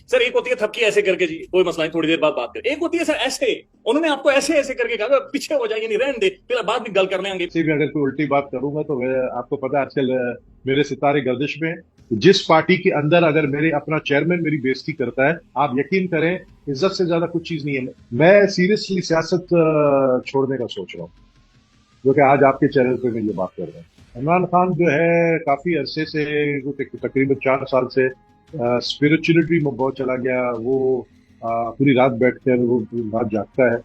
Sir एक होती है थपकी ऐसे करके जी, कोई मसला नहीं, थोड़ी देर बाद बात करें। एक होती है सर ऐसे, उन्होंने आपको ऐसे ऐसे करके कहा पीछे हो जाएंगे, नहीं रहने दे, फिर बाद में गल कर लेंगे। से भी अगर कोई उल्टी बात करूंगा तो आपको पता है आजकल मेरे सितारे गर्दिश में हैं। जिस पार्टी के अंदर अगर मेरे अपना चेयरमैन मेरी बेइज्जती करता है, आप यकीन करें, इज्जत से ज्यादा कुछ चीज नहीं है। मैं सीरियसली सियासत छोड़ने का सोच रहा हूँ, जो कि आज आपके चैनल पे मैं ये बात कर रहा हूँ। इमरान खान जो है काफी अरसे से, तकरीबन 4 साल से स्पिरिचुअलिटी में बहुत चला गया। वो पूरी रात बैठकर वो पूरी रात जागता है।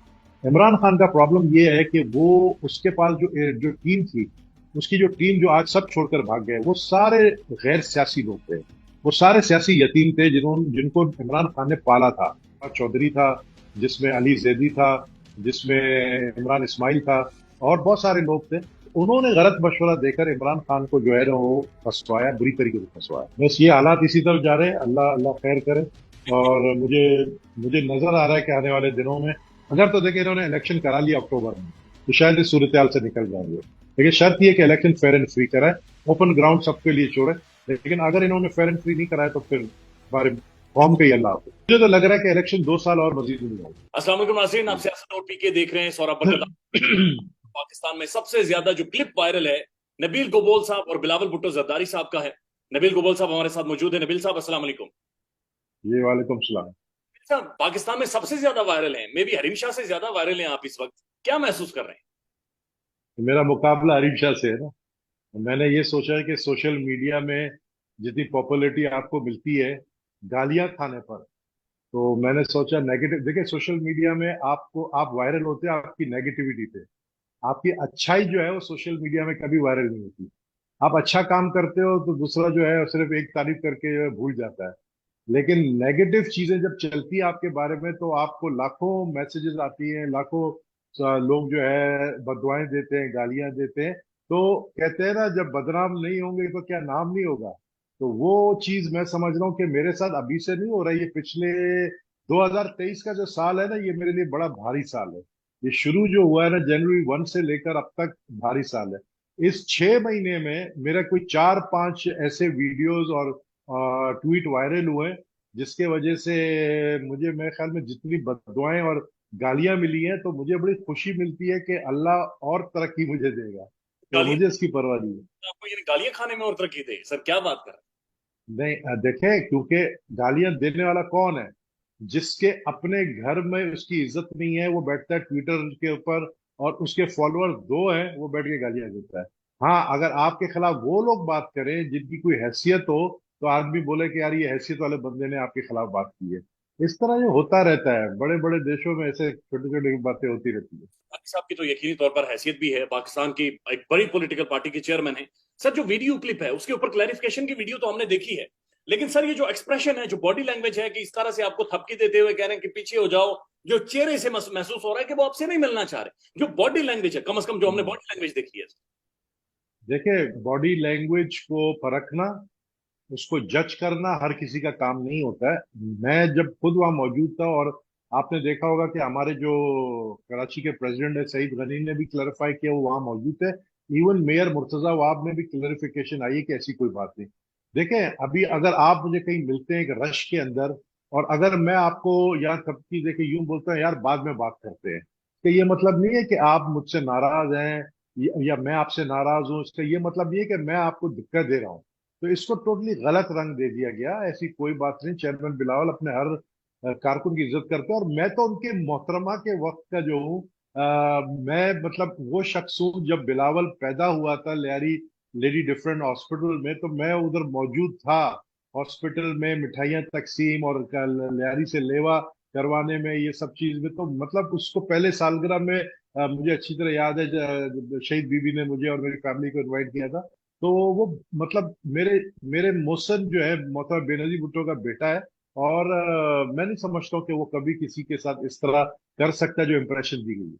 इमरान खान का प्रॉब्लम ये है कि वो, उसके पास जो जो टीम थी, उसकी जो टीम जो आज सब छोड़कर भाग गए, वो सारे गैर सियासी लोग थे। वो सारे सियासी यतीम थे जिनको इमरान खान ने पाला था। चौधरी था, जिसमें अली जैदी था, जिसमें इमरान इस्माइल था, और बहुत सारे लोग थे। उन्होंने गलत मशवरा देकर इमरान खान को जो है ना वो फंसवाया, बुरी तरीके से फंसवाया। बस ये हालात इसी तरफ जा रहे हैं। अल्लाह अल्लाह खैर करे। और मुझे मुझे नजर आ रहा है कि आने वाले दिनों में, अगर तो देखिए इन्होंने इलेक्शन करा लिया अक्टूबर में, तो शायद इस सूरत हाल से निकल जाएंगे। लेकिन शर्त यह कि इलेक्शन फेयर एंड फ्री कराए, ओपन ग्राउंड सबके लिए छोड़े। लेकिन अगर इन्होंने फेयर एंड फ्री नहीं कराया तो फिर हमारे कौम का ही अल्लाह हाफिज। मुझे तो लग रहा है कि इलेक्शन 2 साल और मजीद नहीं होगा। अस्सलाम वालेकुम नाज़रीन, आप सियासत और पीके देख रहे हैं। सौरभ भट्ट। पाकिस्तान में सबसे ज्यादा जो क्लिप वायरल है नबील गोबोल साहब और बिलावल भुट्टो जरदारी साहब का है। नबील गोबोल साहब हमारे साथ मौजूद है। नबील साहब अस्सलाम वालेकुम। ये वालेकुम सलाम। साहब पाकिस्तान में सबसे ज्यादा वायरल है, मे बी हरीम शाह से ज्यादा वायरल हैं आप इस वक्त, क्या महसूस कर रहे हैं? मेरा मुकाबला हरीश शाह से है ना। मैंने ये सोचा है कि सोशल मीडिया में जितनी पॉपुलैरिटी आपको मिलती है गालियां खाने पर, तो मैंने सोचा नेगेटिव, देखिए सोशल मीडिया में आपको, आप वायरल होते हैं आपकी नेगेटिविटी पे। आपकी अच्छाई जो है वो सोशल मीडिया में कभी वायरल नहीं होती। आप अच्छा काम करते हो तो दूसरा जो है सिर्फ एक तारीफ करके जो है भूल जाता है। लेकिन नेगेटिव चीजें जब चलती है आपके बारे में, तो आपको लाखों मैसेजेस आती हैं, लाखों लोग जो है बददुआएं देते हैं, गालियां देते हैं। तो कहते हैं ना, जब बदनाम नहीं होंगे तो क्या नाम नहीं होगा। तो वो चीज मैं समझ रहा हूँ कि मेरे साथ अभी से नहीं हो रहा है। ये पिछले 2023 का जो साल है ना, ये मेरे लिए बड़ा भारी साल है। ये शुरू जो हुआ है ना जनवरी 1 से लेकर अब तक, भारी साल है। इस 6 महीने में मेरा कोई 4-5 ऐसे वीडियोस और ट्वीट वायरल हुए, जिसके वजह से मुझे, मेरे ख्याल में जितनी बददुआएं और गालियां मिली हैं, तो मुझे बड़ी खुशी मिलती है कि अल्लाह और तरक्की मुझे देगा। तो गालियां? मुझे इसकी परवाह नहीं है। आपको ये गालियां खाने में और तरक्की दे सर, क्या बात कर रहे नहीं, देखें, क्योंकि गालियां देने वाला कौन है? जिसके अपने घर में उसकी इज्जत नहीं है, वो बैठता है ट्विटर के ऊपर, और उसके फॉलोअर 2 हैं, वो बैठ के गालियां देता है। हाँ, अगर आपके खिलाफ वो लोग बात करें जिनकी कोई हैसियत हो, तो आदमी बोले कि यार ये हैसियत वाले बंदे ने आपके खिलाफ बात की है। इस तरह ये होता रहता है, बड़े बड़े देशों में ऐसे छोटी छोटी बातें होती रहती है। हैं? साहब की तो यकीनी तौर पर हैसियत भी है, पाकिस्तान की एक बड़ी पॉलिटिकल पार्टी के चेयरमैन है। सर जो वीडियो क्लिप है उसके ऊपर क्लैरिफिकेशन की वीडियो तो हमने देखी है, लेकिन सर ये जो एक्सप्रेशन है, जो बॉडी लैंग्वेज है कि इस तरह से आपको थपकी देते हुए कह रहे हैं कि पीछे हो जाओ, जो चेहरे से महसूस हो रहा है कि वो आपसे नहीं मिलना चाह रहे, जो बॉडी लैंग्वेज है, कम से कम जो हमने हम्म। बॉडी लैंग्वेज देखी है। देखिए, बॉडी लैंग्वेज को परखना, उसको जज करना हर किसी का काम नहीं होता है। मैं जब खुद वहां मौजूद था, और आपने देखा होगा कि हमारे जो कराची के प्रेसिडेंट है सईद गनी ने भी क्लैरिफाई किया, वो वहां मौजूद थे। इवन मेयर मुर्तजा वाब में भी क्लैरिफिकेशन आई है कि ऐसी कोई बात नहीं। देखें, अभी अगर आप मुझे कहीं मिलते हैं एक रश के अंदर, और अगर मैं आपको यहाँ सबकी देखे यूं बोलता हूँ यार बाद में बात करते हैं, तो ये मतलब नहीं है कि आप मुझसे नाराज हैं, या मैं आपसे नाराज हूं। इसका ये मतलब नहीं है कि मैं आपको दिक्कत दे रहा हूँ। तो इसको टोटली गलत रंग दे दिया गया। ऐसी कोई बात नहीं। चेयरमैन बिलावल अपने हर कारकुन की इज्जत करते हैं, और मैं तो उनके मोहतरमा के वक्त का जो हूँ, मैं मतलब वो शख्स हूँ, जब बिलावल पैदा हुआ था लियारी लेडी डिफरेंट हॉस्पिटल में, तो मैं उधर मौजूद था। हॉस्पिटल में मिठाइयाँ तकसीम और लियारी से लेवा करवाने में, ये सब चीज में, तो मतलब उसको पहले सालगिरह में मुझे अच्छी तरह याद है, शहीद बीबी ने मुझे और मेरी फैमिली को इनवाइट किया था। तो वो मतलब मेरे मेरे मोहसिन जो है, मोहतरम बेनजीर भुट्टो का बेटा है। और मैं नहीं समझता हूँ कि वो कभी किसी के साथ इस तरह कर सकता है जो इंप्रेशन दी गई है।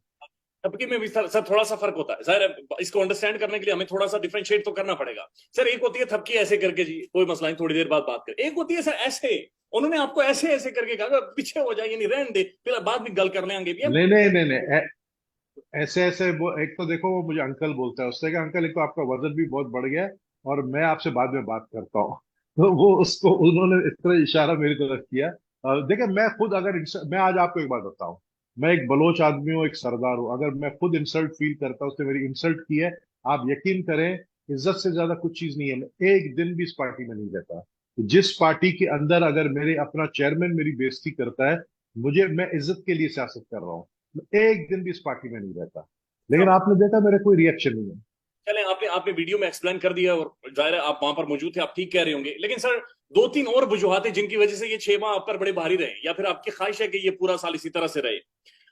तबके में भी सर थोड़ा सा फर्क होता है, जाहिर है इसको अंडरस्टैंड करने के लिए हमें थोड़ा सा डिफरेंशिएट तो करना पड़ेगा। सर एक होती है थपकी ऐसे करके जी, कोई मसला नहीं, थोड़ी देर बाद बात करें। एक होती है सर ऐसे, उन्होंने आपको ऐसे ऐसे करके कहा पीछे हो जाएंगे, नहीं रहने दे, फिर बाद में गल कर लेंगे भी। नहीं नहीं नहीं नहीं, ऐसे ऐसे वो, एक तो देखो वो मुझे अंकल बोलता है, उससे कहा अंकल एक तो आपका वजन भी बहुत बढ़ गया है, और मैं आपसे बाद में बात करता हूँ। तो वो उसको उन्होंने इस तरह इशारा मेरी तरफ किया। देखिए मैं खुद अगर मैं आज आपको एक बात बताऊं, मैं एक बलोच आदमी हूँ, एक सरदार हूँ, अगर मैं खुद इंसल्ट फील करता हूँ, उसने मेरी इंसल्ट की है, आप यकीन करें, इज्जत से ज्यादा कुछ चीज नहीं है। मैं एक दिन भी इस पार्टी में नहीं रहता। जिस पार्टी के अंदर अगर मेरे अपना चेयरमैन मेरी बेइज्जती करता है, मुझे, मैं इज्जत के लिए सियासत कर रहा हूँ, मैं एक दिन भी इस पार्टी में नहीं रहता। लेकिन आपने देखा मेरा कोई रिएक्शन नहीं है। चलें, आपने आपने वीडियो में एक्सप्लेन कर दिया और जाहिर है आप वहां पर मौजूद थे, आप ठीक कह रहे होंगे। लेकिन सर, दो तीन और वजूहत हैं जिनकी वजह से ये 6 माह आप पर बड़े भारी रहे, या फिर आपकी ख्वाहिश है कि ये पूरा साल इसी तरह से रहे।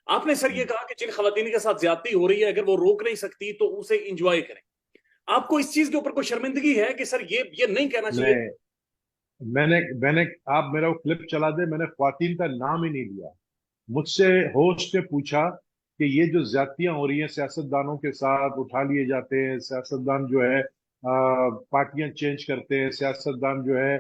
आपने सर ये कहा कि जिन खवातीन के साथ ज्यादती हो रही है, अगर वो रोक नहीं सकती तो उसे इंजॉय करें। आपको इस चीज के ऊपर कोई शर्मिंदगी है कि सर ये नहीं कहना चाहिए? मैं मैंने मैंने आप मेरा वो क्लिप चला दे, मैंने ख्वातीन का नाम ही नहीं लिया। मुझसे होस्ट ने पूछा कि ये जो ज्यादतियां हो रही हैं सियासतदानों के साथ, उठा लिए जाते हैं सियासतदान जो है, पार्टियां चेंज करते हैं सियासतदान जो है,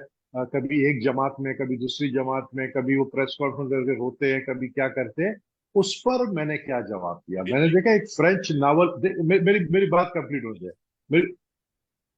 कभी एक जमात में कभी दूसरी जमात में, कभी वो प्रेस कॉन्फ्रेंस करके होते हैं, कभी क्या करते हैं। उस पर मैंने क्या जवाब दिया? मैंने देखा एक फ्रेंच नावल, मेरी मेरी बात कंप्लीट हो जाए, मेरी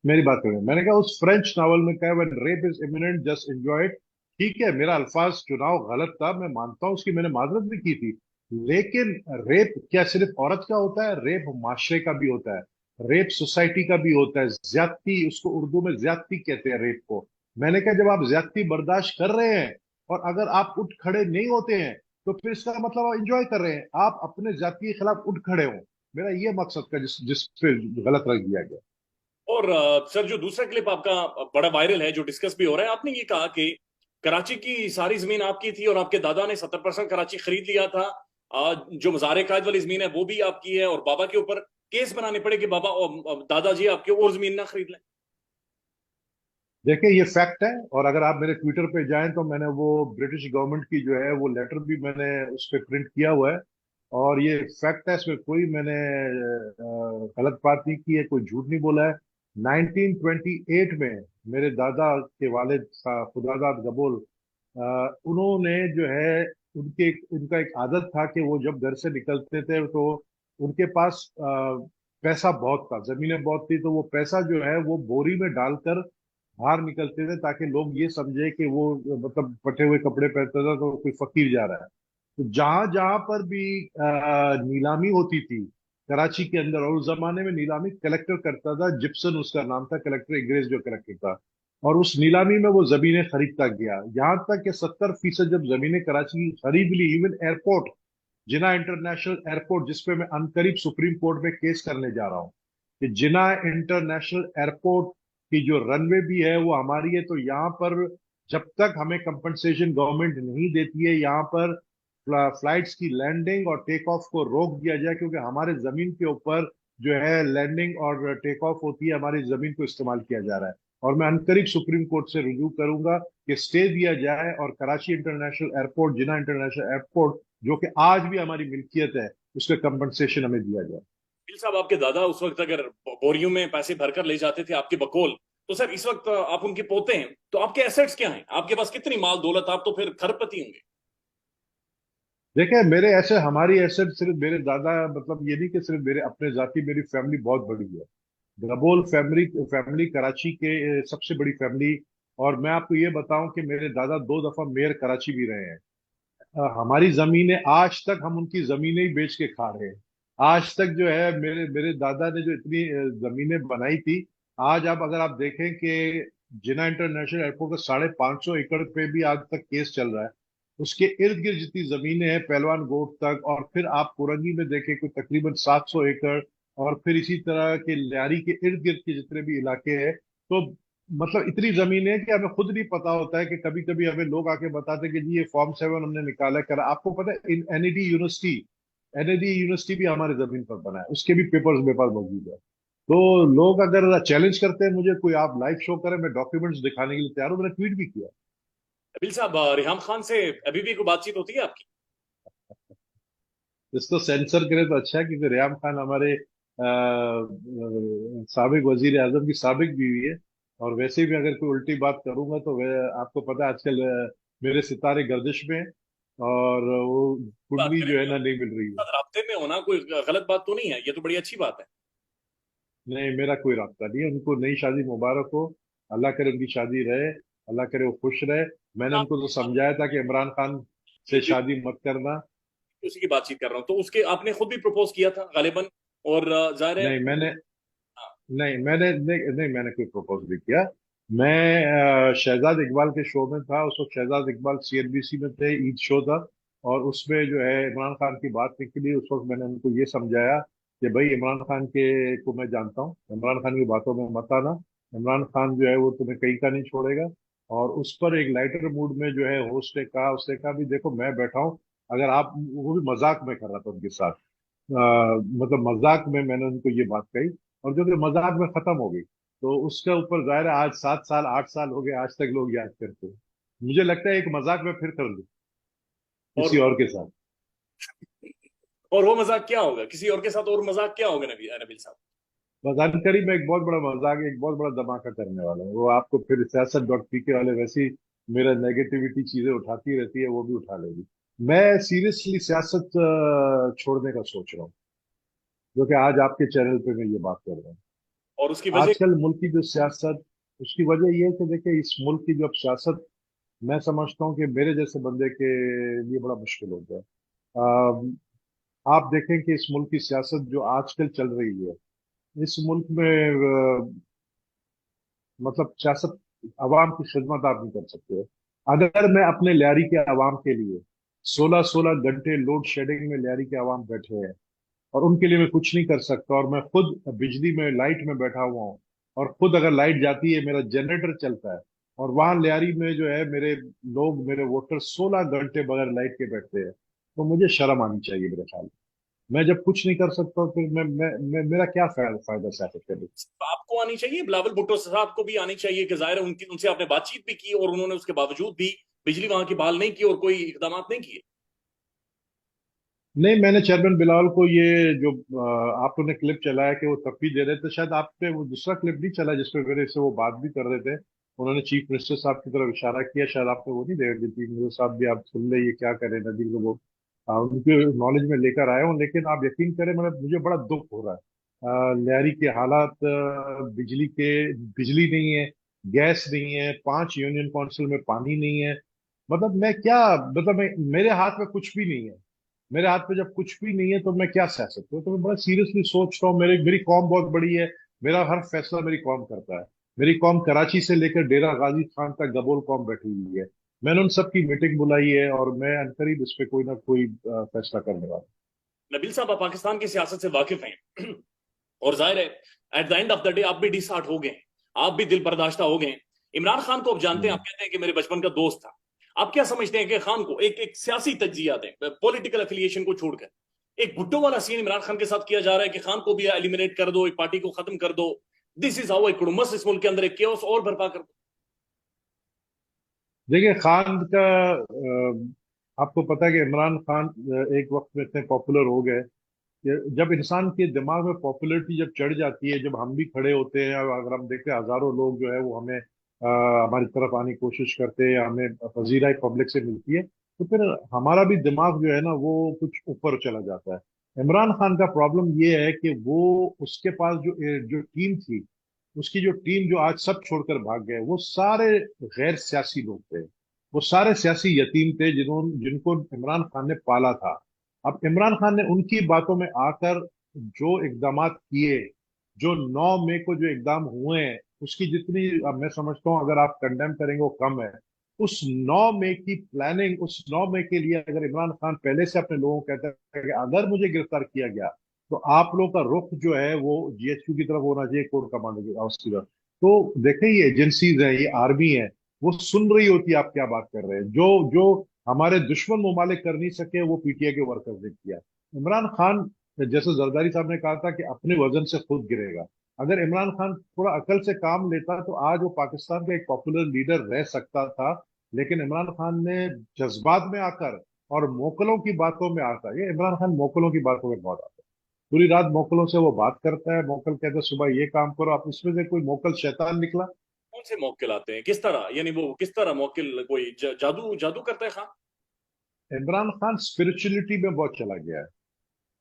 मेरी बात करें, मैंने कहा उस फ्रेंच नावल में कहा, when rape is imminent just enjoy it. ठीक है, मेरा अल्फाज चुनाव गलत था, मैं मानता हूं, उसकी मैंने माजरत भी की थी। लेकिन रेप क्या सिर्फ औरत का होता है? रेप माशरे का भी होता है, रेप सोसाइटी का भी होता है, ज्यादती, उसको उर्दू में ज्यादती कहते हैं रेप को। मैंने कहा जब आप ज्यादती बर्दाश्त कर रहे हैं और अगर आप उठ खड़े नहीं होते हैं, तो फिर इसका मतलब आप इंजॉय कर रहे हैं, आप अपने ज्यादती के खिलाफ उठ खड़े हो। मेरा ये मकसद था जिस जिस पे गलत रख दिया गया। और सर, जो दूसरा क्लिप आपका बड़ा वायरल है, जो डिस्कस भी हो रहा है, आपने ये कहा कि कराची की सारी जमीन आपकी थी और आपके दादा ने 70% कराची खरीद लिया था। जो मज़ार कायद वाली जमीन है वो भी आपकी है, और बाबा के ऊपर केस बनाने पड़े कि बाबा और दादाजी आपके और जमीन ना खरीद लें। देखिए ये फैक्ट है, और अगर आप मेरे ट्विटर पे जाएं तो मैंने वो ब्रिटिश गवर्नमेंट की जो है वो लेटर भी मैंने उस पर प्रिंट किया हुआ है। और ये फैक्ट है, इसमें कोई मैंने गलत बात नहीं की है, कोई झूठ नहीं बोला है। 1928 में मेरे दादा के वालिद खुदादाद गबोल, उन्होंने जो है, उनके उनका एक आदत था कि वो जब घर से निकलते थे तो उनके पास पैसा बहुत था, जमीनें बहुत थी, तो वो पैसा जो है वो बोरी में डालकर बाहर निकलते थे, ताकि लोग ये समझे कि वो मतलब फटे हुए कपड़े पहनता था तो कोई फकीर जा रहा है। तो जहां जहां पर भी नीलामी होती थी कराची के अंदर, और उस जमाने में नीलामी कलेक्टर करता था, जिप्सन उसका नाम था, कलेक्टर, अंग्रेज जो कलेक्टर था। और उस नीलामी में वो जमीनें खरीदता गया, यहाँ तक कि 70% जब जमीनें कराची की खरीद ली, इवन एयरपोर्ट, जिना इंटरनेशनल एयरपोर्ट, जिसपे मैं अनकरीब सुप्रीम कोर्ट में केस करने जा रहा हूँ, कि जिना इंटरनेशनल एयरपोर्ट की जो रनवे भी है वो हमारी है, तो यहाँ पर जब तक हमें कंपनसेशन गवर्नमेंट नहीं देती है, यहाँ पर फ्लाइट्स की लैंडिंग और टेक ऑफ को रोक दिया जाए, क्योंकि हमारे जमीन के ऊपर जो है लैंडिंग और टेक ऑफ होती है, हमारी जमीन को इस्तेमाल किया जा रहा है। और मैं अनकरीब सुप्रीम कोर्ट से रुजू करूंगा कि स्टे दिया जाए, और कराची इंटरनेशनल एयरपोर्ट, जिना इंटरनेशनल एयरपोर्ट, जो कि आज भी हमारी मिल्कियत है, उसका कंपनसेशन हमें दिया जाए। बिल साहब, आपके दादा उस वक्त अगर बोरियों में पैसे भरकर ले जाते थे आपके बकौल, तो सर इस वक्त आप उनके पोते हैं, तो आपके एसेट्स क्या हैं? आपके पास कितनी माल दौलत? आप तो फिर खरबपति होंगे। देखिए मेरे ऐसे, हमारी एसेट सिर्फ मेरे दादा, मतलब ये नहीं कि सिर्फ मेरे अपने जाति, मेरी फैमिली बहुत बड़ी है। गबोल फैमिली फैमिली कराची के सबसे बड़ी फैमिली। और मैं आपको ये बताऊं कि मेरे दादा 2 दफा मेयर कराची भी रहे हैं। हमारी जमीनें आज तक, हम उनकी जमीनें ही बेच के खा रहे हैं। आज तक जो है, मेरे मेरे दादा ने जो इतनी जमीनें बनाई थी, आज आप अगर आप देखें कि जिना इंटरनेशनल एयरपोर्ट का 550 एकड़ पे भी आज तक केस चल रहा है। उसके इर्द गिर्द जितनी जमीनें हैं पहलवान गोट तक, और फिर आप कुरंगी में देखें कोई तकरीबन 700 एकड़, और फिर इसी तरह के लियारी के इर्द गिर्द के जितने भी इलाके हैं, तो मतलब इतनी जमीन है कि हमें खुद नहीं पता होता है, कि कभी कभी हमें लोग आके बताते हैं कि जी ये फॉर्म 7 हमने निकाला करा। आपको पता है एनएडी यूनिवर्सिटी भी हमारे जमीन पर बना है, उसके भी पेपर्स मेरे पास मौजूद है। तो लोग अगर चैलेंज करते हैं मुझे, कोई आप लाइव शो करें, मैं डॉक्यूमेंट्स दिखाने के लिए तैयार हूं, मैंने ट्वीट भी किया। बिल साहब, रिहाम खान से अभी भी कोई बातचीत होती है आपकी? इसको सेंसर करें तो अच्छा है, क्योंकि रियाम खान हमारे साबिक वजीर आजम की साबिक बीवी है। और वैसे भी अगर कोई उल्टी बात करूंगा तो वह, आपको पता है आजकल मेरे सितारे गर्दिश में हैं, और वो बात कुंडली जो है करेंगे ना, आप। नहीं मिल रही है। साथ राब्ते में होना कोई गलत बात तो नहीं है, ये तो बड़ी अच्छी बात है। नहीं, मेरा कोई रास्ता नहीं है, उनको नई शादी मुबारक हो, अल्लाह करे उनकी शादी रहे। अल्लाह करे वो खुश रहे। मैंने आप उनको तो समझाया था कि इमरान खान से भी शादी मत करना। उसी की बातचीत कर रहा हूँ, तो उसके आपने खुद भी प्रपोज किया था गालिबन, और जाहिर है। नहीं मैंने हाँ, नहीं मैंने कोई प्रपोज नहीं किया। मैं शहजाद इकबाल के शो में था उस वक्त। शहजाद इकबाल सीएनबीसी में थे, ईद शो था, और उसमें जो है इमरान खान की बात निकली। उस वक्त मैंने उनको ये समझाया कि भाई इमरान खान के को मैं जानता हूँ, इमरान खान की बातों में मत आना। इमरान खान जो है वो तुम्हें कहीं का नहीं छोड़ेगा। और उस पर एक लाइटर मूड में जो है होस्ट ने कहा, उसने कहा भी देखो मैं बैठा हूँ, अगर आप, वो भी मजाक में कर रहा था उनके साथ, मतलब मजाक में मैंने उनको ये बात कही, और जो कि मजाक में खत्म हो गई। तो उसके ऊपर जाहिर है आज 7 साल 8 साल हो गए, आज तक लोग याद करते हैं। मुझे लगता है एक मजाक में फिर कर लूं और किसी और के साथ। और वो मजाक क्या होगा किसी और के साथ, और मजाक क्या होगा नबील नबील साहब? जानकारी में एक बहुत बड़ा मजाक, एक बहुत बड़ा धमाका करने वाला है। वो आपको फिर सियासत डॉट पी के वाले वैसी मेरा नेगेटिविटी चीजें उठाती रहती है, वो भी उठा लेगी। मैं सीरियसली सियासत छोड़ने का सोच रहा हूँ, जो कि आज आपके चैनल पे मैं ये बात कर रहा हूँ। और उसकी वजह? आजकल मुल्क की जो सियासत, उसकी वजह यह है कि देखिए इस मुल्क की जो अब सियासत, मैं समझता हूँ कि मेरे जैसे बंदे के लिए बड़ा मुश्किल हो गया। आप देखें कि इस मुल्क की सियासत जो आजकल चल रही है, इस मुल्क में मतलब सियासत, अवाम की खिदमत आप नहीं कर सकते। अगर मैं अपने लियारी के अवाम के लिए 16-16 घंटे लोड शेडिंग में लियारी के अवाम बैठे हैं, और उनके लिए मैं कुछ नहीं कर सकता, और मैं खुद बिजली में लाइट में बैठा हुआ हूँ, और खुद अगर लाइट जाती है मेरा जनरेटर चलता है, और वहां लियारी में जो है मेरे लोग, मेरे वोटर 16 घंटे बगैर लाइट के बैठते हैं, तो मुझे शर्म आनी चाहिए मेरे ख्याल में। मैं जब कुछ नहीं कर सकता फिर मेरा क्या फायदा सियासत करने। आपको आनी चाहिए, बिलावल भुट्टो साहब को भी आनी चाहिए कि जाहिर है उनकी उनसे आपने बातचीत भी की और उन्होंने उसके बावजूद भी बिजली वहां की बहाल नहीं की और कोई इकदाम नहीं किए। नहीं, मैंने चेयरमैन बिलावल को ये जो आप लोगों ने क्लिप चलाया कि वो तब भी दे रहे थे, शायद आप पे वो दूसरा क्लिप नहीं चला जिसपे मेरे से वो बात भी कर रहे थे। उन्होंने चीफ मिनिस्टर साहब की तरफ इशारा किया, शायद आपने वो नहीं देखा कि चीफ मिनिस्टर साहब भी आप सुन ले ये क्या करें नदी को, वो उनके नॉलेज में लेकर आए हूँ। लेकिन आप यकीन करें, मतलब मुझे बड़ा दुख हो रहा है। लियारी के हालात, बिजली नहीं है, गैस नहीं है, 5 यूनियन काउंसिल में पानी नहीं है। मतलब मैं क्या, मतलब मेरे हाथ में कुछ भी नहीं है। मेरे हाथ में जब कुछ भी नहीं है तो मैं क्या सह सकता हूँ? तो मैं बड़ा सीरियसली सोच रहा हूँ। मेरी कौम बहुत बड़ी है, मेरा हर फैसला मेरी कौम करता है। मेरी कौम कराची से लेकर डेरा गाजी खान तक गबोल कौम बैठी हुई है। मैंने उन सब की मीटिंग बुलाई है, और मैं अनकरीब इस पे कोई ना कोई फैसला करने वाला नबील साहब, आप पाकिस्तान की सियासत से वाकिफ हैं और जाहिर है at the end of the day आप भी डिसहार्ट हो गए, आप भी दिल बर्दाश्ता हो गए। इमरान खान को आप जानते हैं, हूँ। आप कहते हैं कि मेरे बचपन का दोस्त था। आप क्या समझते हैं कि खान को एक एक सियासी तज्जिया दें, पॉलिटिकल एफिलिएशन को छोड़कर एक भुट्टो वाला सीन इमरान खान के साथ किया जा रहा है कि खान को भी एलिमिनेट कर दो, एक पार्टी को खत्म कर दो। दिस इज हाउ एक कुड़ुमस इस मुल्क के अंदर एक केओस और बर्पा कर दो। देखिए खान का, आपको पता है कि इमरान खान एक वक्त में इतने पॉपुलर हो गए कि जब इंसान के दिमाग में पॉपुलैरिटी जब चढ़ जाती है, जब हम भी खड़े होते हैं, और अगर हम देखते हैं हजारों लोग जो है वो हमें हमारी तरफ आने की कोशिश करते हैं, हमें पजीराई पब्लिक से मिलती है, तो फिर हमारा भी दिमाग जो है ना वो कुछ ऊपर चला जाता है। इमरान खान का प्रॉब्लम ये है कि वो, उसके पास जो जो टीम थी, उसकी जो टीम जो आज सब छोड़कर भाग गए, वो सारे गैर सियासी लोग थे। वो सारे सियासी यतीम थे जिनको इमरान खान ने पाला था। अब इमरान खान ने उनकी बातों में आकर जो इकदाम किए, जो 9 मई को जो इकदाम हुए हैं, उसकी जितनी, अब मैं समझता हूँ अगर आप कंडेम करेंगे वो कम है। उस 9 मई की प्लानिंग, उस 9 मई के लिए अगर इमरान खान पहले से अपने लोगों को कहता है कि अगर मुझे गिरफ्तार किया गया तो आप लोगों का रुख जो है वो जीएचक्यू की तरफ होना चाहिए, कोर कमांडो की हाउस की तरफ। तो देखिए ये एजेंसीज है, ये आर्मी है, वो सुन रही होती है आप क्या बात कर रहे हैं। जो जो हमारे दुश्मन ममालिक कर नहीं सके वो पीटीआई के वर्कर्स ने किया। इमरान खान, जैसे जरदारी साहब ने कहा था कि अपने वजन से खुद गिरेगा, अगर इमरान खान थोड़ा अकल से काम लेता तो आज वो पाकिस्तान का एक पॉपुलर लीडर रह सकता था। लेकिन इमरान खान ने जज्बात में आकर और मोकलों की बातों में आकर, ये इमरान खान मोकलों की बातों में बहुत आता है। पूरी रात मोकलों से वो बात करता है, मोकल कहते हैं सुबह ये काम करो, आप उसमें से कोई मोकल शैतान निकला। कौन से मौके लाते हैं, किस तरह, यानी वो किस तरह मौके, कोई जादू जादू करता है खान? इमरान खान स्पिरिचुअलिटी में बहुत चला गया है।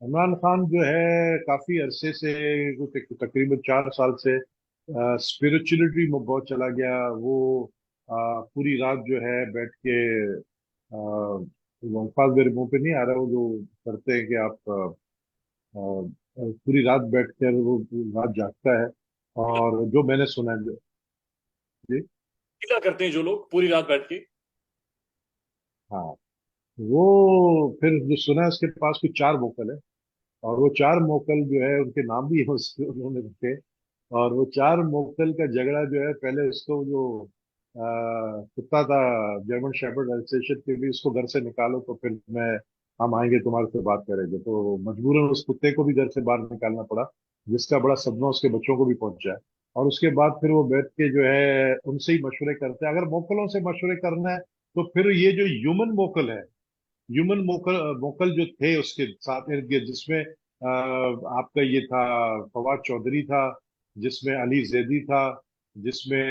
इमरान खान जो है काफी अरसे से, तकरीबन 4 साल से स्पिरिचुअलिटी में बहुत चला गया। वो पूरी रात जो है बैठ के वो अल्फाज मेरे मुंह पे नहीं आ रहा, वो जो करते हैं कि आप पूरी रात बैठ कर वो पूरी रात जागता है। और जो मैंने सुना है जी। क्या करते हैं जो लोग पूरी रात बैठ के? हाँ, वो फिर जो सुना है उसके पास कुछ चार वोकल है, और वो चार मोकल जो है उनके नाम भी है उसके उन्होंने रखे। और वो चार मोकल का झगड़ा जो है, पहले उसको जो कुत्ता था जर्मन शेफर्ड एसोसिएशन के भी, उसको घर से निकालो तो फिर मैं हम आएंगे तुम्हारे से बात करेंगे, तो मजबूरन उस कुत्ते को भी घर से बाहर निकालना पड़ा, जिसका बड़ा सदमा उसके बच्चों को भी पहुंचा है। और उसके बाद फिर वो बैठ के जो है उनसे ही मशवरे करते हैं। अगर मोकलों से मशवरे करना है तो फिर ये जो ह्यूमन मोकल है, ह्यूमन मोकल मोकल जो थे उसके साथ इर्द गिर्द, जिसमें आपका ये था फवाद चौधरी था, जिसमें अली जैदी था, जिसमें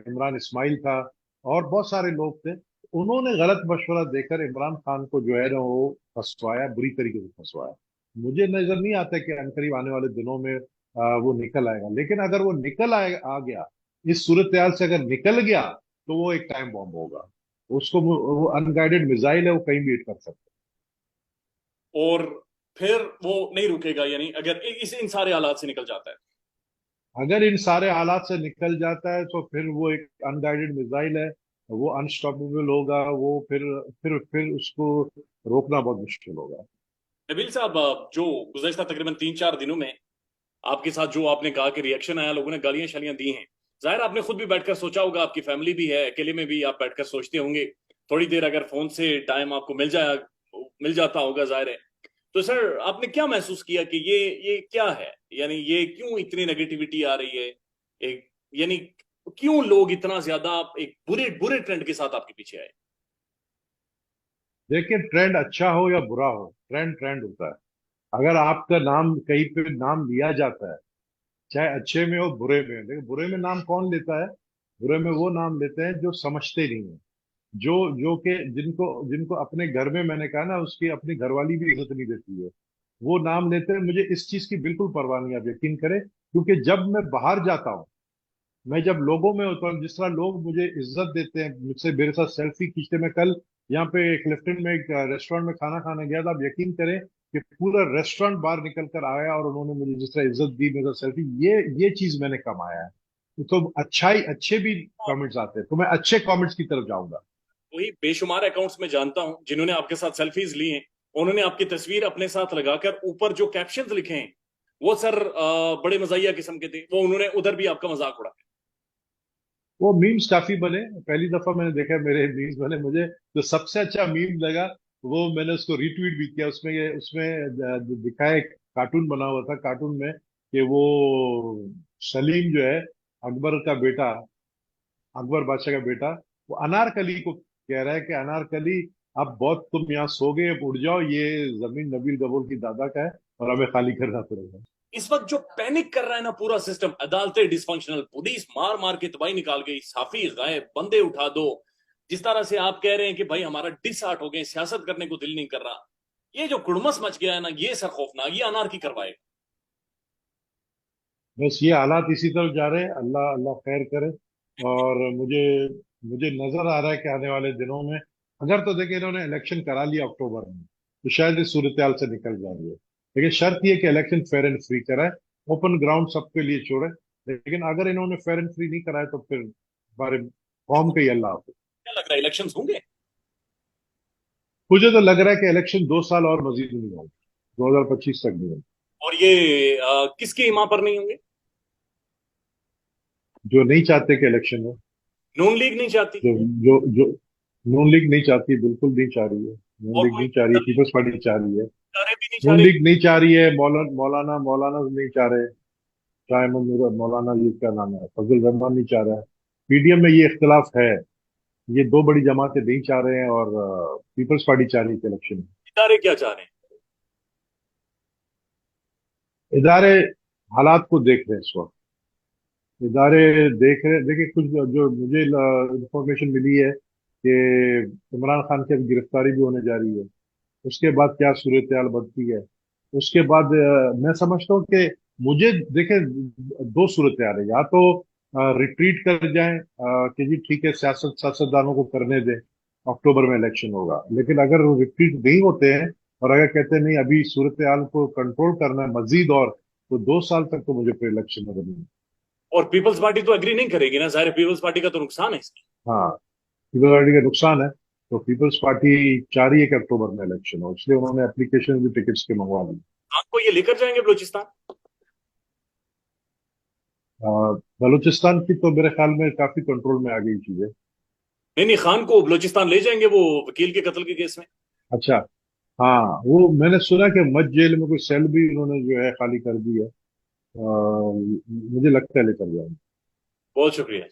इमरान इस्माइल था, और बहुत सारे लोग थे। उन्होंने गलत मशवरा देकर इमरान खान को जो है ना वो फंसवाया, बुरी तरीके से फंसवाया। मुझे नजर नहीं आता कि अनकरीब आने वाले दिनों में वो निकल आएगा, लेकिन अगर वो निकल आ गया, इस सूरत से अगर निकल गया, तो वो एक टाइम बॉम्ब होगा। उसको वो अनगाइडेड मिसाइल है, वो कहीं भी हिट कर सकता और फिर वो नहीं रुकेगा, यानी अगर इस इन सारे हालात से निकल जाता है? है। अगर इन सारे हालात से निकल जाता है तो फिर वो एक अनगाइडेड मिसाइल है, वो अनस्टॉपेबल होगा। वो फिर उसको रोकना बहुत मुश्किल होगा। नबील साहब, जो गुज़श्ता तकरीबन 3-4 दिनों में आपके साथ जो आपने कहा कि रिएक्शन आया, लोगों ने गालियां शालियां दी हैं, जाहिर है आपने खुद भी बैठकर सोचा होगा, आपकी फैमिली भी है, अकेले में भी आप बैठकर सोचते होंगे, थोड़ी देर अगर फोन से टाइम आपको मिल जाता होगा, जाहिर है। तो सर, आपने क्या महसूस किया कि ये क्या है, यानी ये क्यों इतनी नेगेटिविटी आ रही है, एक यानी क्यों लोग इतना ज्यादा एक बुरे बुरे ट्रेंड के साथ आपके पीछे आए? देखिए, ट्रेंड अच्छा हो या बुरा हो, ट्रेंड ट्रेंड होता है। अगर आपका नाम कहीं पे नाम लिया जाता है, चाहे अच्छे में हो बुरे में हो, लेकिन बुरे में नाम कौन लेता है? बुरे में वो नाम लेते हैं जो समझते नहीं है, जो जो के जिनको जिनको अपने घर में, मैंने कहा ना, उसकी अपनी घरवाली भी इज्जत नहीं देती है, वो नाम लेते हैं। मुझे इस चीज की बिल्कुल परवाह नहीं, आप यकीन करें, क्योंकि जब मैं बाहर जाता हूँ, मैं जब लोगों में होता हूँ, जिस तरह लोग मुझे इज्जत देते हैं, मुझसे मेरे साथ सेल्फी खींचते, मैं कल यहाँ पे क्लिफ्टन में एक रेस्टोरेंट में खाना खाने गया था, आप यकीन करें कि पूरा रेस्टोरेंट बाहर निकल कर आया और उन्होंने मुझे जिस तरह इज्जत दी, मेरे साथ सेल्फी, ये चीज मैंने कमाया है। तो अच्छे भी कमेंट्स आते हैं, तो मैं अच्छे कमेंट्स की तरफ जाऊंगा। वही बेशुमार अकाउंट्स में जानता हूं जिन्होंने आपके साथ सेल्फीज ली हैं, उन्होंने आपकी तस्वीर अपने साथ लगाकर ऊपर जो कैप्शंस लिखे हैं, वो सर बड़े मजाहिया किस्म के थे, वो उन्होंने उधर भी आपका मजाक उड़ाया। वो मीम्स काफी बने, पहली दफा मैंने देखा मेरे मीम्स बने। मुझे जो सबसे अच्छा मीम लगा, वो मैंने उसको रीट्वीट भी किया। उसमें दिखाया, एक कार्टून बना हुआ था, कार्टून में कि वो सलीम जो है, अकबर का बेटा, अकबर बादशाह का बेटा, वो अनारकली को कह रहा है कि अनारकली, अब बहुत तुम यहाँ सो गए, अब उड़ जाओ, ये जमीन नबील गबूर की दादा का है और हमें खाली करना पड़ेगा। इस वक्त जो पैनिक कर रहा है ना पूरा सिस्टम, अदालतें डिसफंक्शनल, पुलिस मार मार के तबाही निकाल गई, साफी गायब, बंदे उठा दो, जिस तरह से आप कह रहे हैं कि भाई हमारा डिसहार्ट हो गए, सियासत करने को दिल नहीं कर रहा, ये जो कुड़मस मच गया है ना, ये सर खौफनाक, ये अनार की करवाएगा। बस ये हालात इसी तरफ जा रहे हैं, अल्लाह अल्लाह खैर करे। और मुझे मुझे नजर आ रहा है कि आने वाले दिनों में, अगर तो देखिए इन्होंने इलेक्शन करा लिया अक्टूबर में, तो शायद इस सूरत हाल से निकल जा रही है। लेकिन शर्त यह कि इलेक्शन फेयर एंड फ्री कराए, ओपन ग्राउंड सबके लिए छोड़े। लेकिन अगर इन्होंने फेयर एंड फ्री नहीं कराया तो फिर हमारे कौम का ही अल्लाह हाफिज। क्या लग रहा है, इलेक्शन होंगे? मुझे तो लग रहा है कि इलेक्शन 2 साल और मजीद नहीं होंगे, 2025 तक नहीं होंगे। और ये किसकी हिमा पर नहीं होंगे? जो नहीं चाहते कि इलेक्शन हो, नून लीग नहीं चाहती? जो नून लीग नहीं चाहती, बिल्कुल नहीं चाह रही है। नून और लीग कोई नहीं चाह रही है, पीपल्स पार्टी चाह रही है। इदारे भी नहीं चाह नून रहे? लीग नहीं चाह रही है, मौलाना मौलाना नहीं चाह रहे, चाहे मौलाना जी का नाम है, फजल रहमान नहीं चाह रहा है। पीडीएम में ये इख्तलाफ है, ये दो बड़ी जमातें नहीं चाह रहे हैं, और पीपल्स पार्टी चाह रही है इलेक्शन में। इदारे क्या चाह रहे हैं? इदारे हालात को देख रहे हैं इस वक्त। इदारे देख रहे, देखिए, कुछ जो मुझे इंफॉर्मेशन मिली है कि इमरान खान की अब गिरफ्तारी भी होने जा रही है। उसके बाद क्या सूरत हाल बनती है, उसके बाद मैं समझता हूँ कि मुझे देखे, दो सूरत हाल है। या तो रिट्रीट कर जाएं कि जी ठीक है, सियासतदानों को करने दें, अक्टूबर में इलेक्शन होगा। लेकिन अगर वो रिट्रीट नहीं होते हैं और अगर कहते हैं नहीं अभी सूरत हाल को कंट्रोल करना है मजीद, और तो 2 साल तक तो मुझे फिर इलेक्शन में करनी है। और पीपल्स पार्टी तो एग्री नहीं करेगी ना, जाहिर है पीपल्स पार्टी का तो नुकसान है इसमें। हाँ, पीपल्स पार्टी का नुकसान है। तो पीपल्स पार्टी चाह रही है कि अक्टूबर में इलेक्शन हो, इसलिए उन्होंने एप्लीकेशन भी टिकट्स के मंगवा दी। आपको ये लेकर जाएंगे बलूचिस्तान? बलूचिस्तान की तो मेरे ख्याल में काफी कंट्रोल में आ गई चीजें। नहीं नहीं, खान को बलूचिस्तान ले जाएंगे वो वकील के कत्ल के केस में। अच्छा, हाँ, वो मैंने सुना कि मध्य जेल में कोई सेल भी उन्होंने जो है खाली कर दी है। मुझे लगता है लेकर जाएंगे। बहुत शुक्रिया।